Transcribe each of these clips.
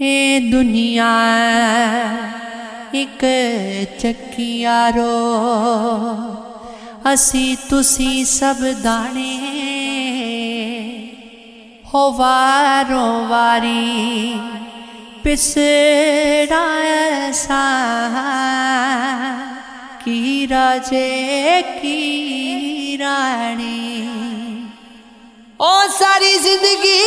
ये दुनिया एक चक्कियारो असी तुसी सब दाने हो वारो वारी पिसड़ा ऐसा की राजे की रानी। ओ सारी जिंदगी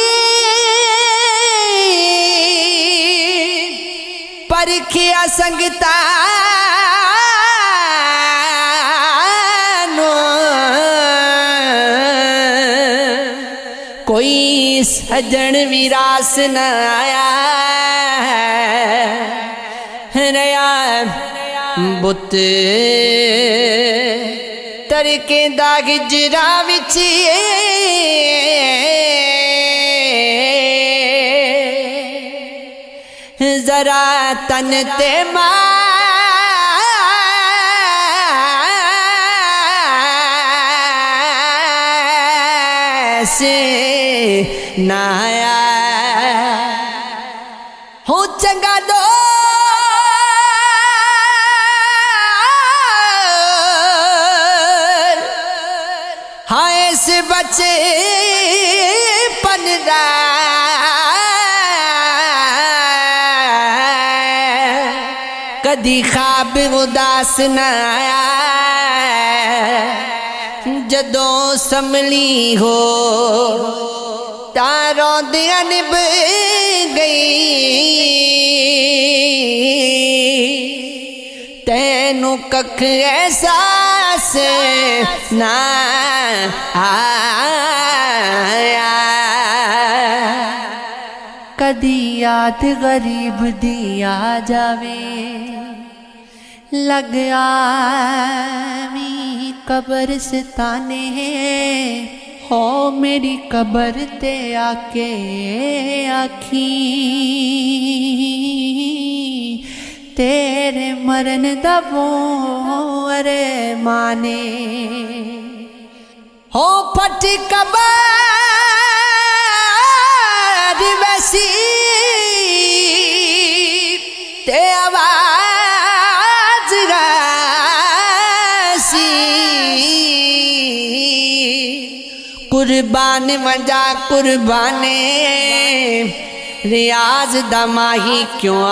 परखिया संगता कोई सजन विरास न आया नया बुत तरके दाग जरा विच जरा तन ते से नाया हो चंगा दो हाय से बचे पनरा कदी ख्वाब उदास न आया जदों संभली हो तारों दिया निभ गई तैनू कख एहसास ना आया। कदी याद गरीब दी आ जावे लग आवी कबर सिताने हो मेरी कबर ते आके आखी तेरे मरन दबो अरे माने हो फट कबर वैसी ते आवाज गासी कुर्बान वजा कुर्बाने रियाज दमाही क्यों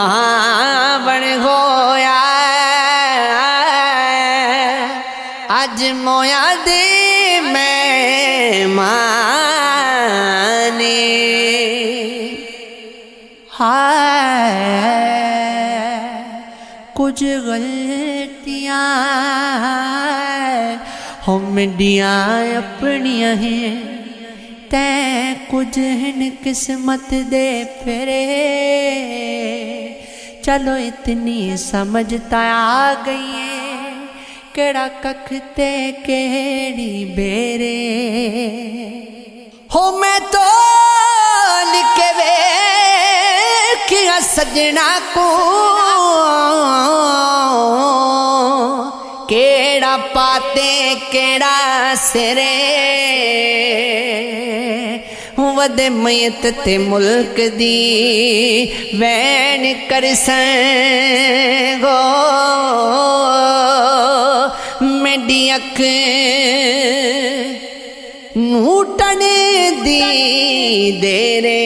बन होया अज मोया दे मैं माने हाय कुछ गलतियाँ हमडियाँ अपनियाँ हैं तैं कुछ हिन किस्मत दे फेरे चलो इतनी समझता आ गई है केड़ा कख ते केड़ी बेरे हो मैं तो लिखे वे किया सजना को केड़ा पाते केड़ा सिरे वदे मयत ते मुल्क दी वैन कर संगो मेरी अख नूटन दी देरे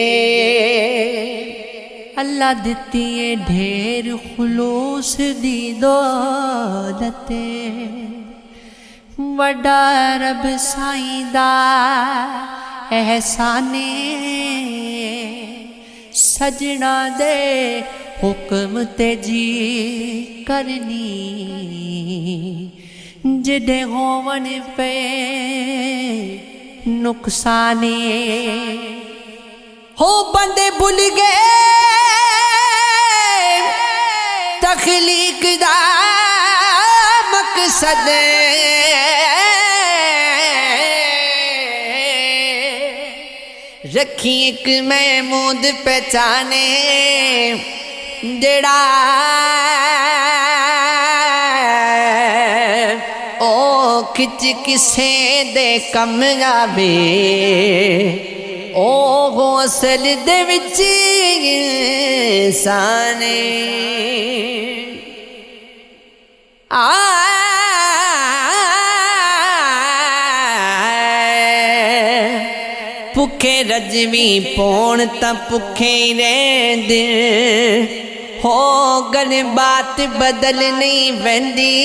अल्लाह दिती है ढेर खुलूस दी दौलते वड्डा रब साईं दा एहसाने सजना दे हुक्म ते जी करनी जिदे होवन पे नुकसाने हो बंदे भुल गए तखलीक दा मकसद रखी एक महमूद पहचाने जड़ा ओ खिच किसे दे कम जावे ओ असल दे विच साने भुखे रजवी पौन त भुखे रहंदे हो गल बात बदल नहीं वेंदी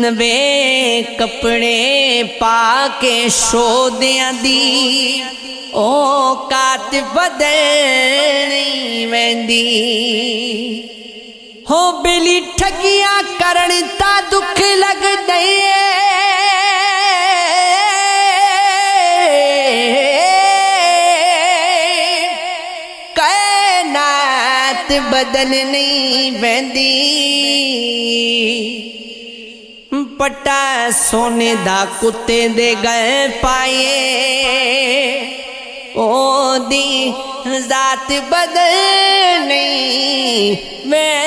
नवे कपड़े पा के शोदियां दी औकात बदल नहीं वेंदी हो बेली ठगिया करन ता दुख लगदे कायनात बदल नहीं वेंदी पट्टा सोने दा कुत्ते दे गए पाए ओ दी जात बदल नहीं मैं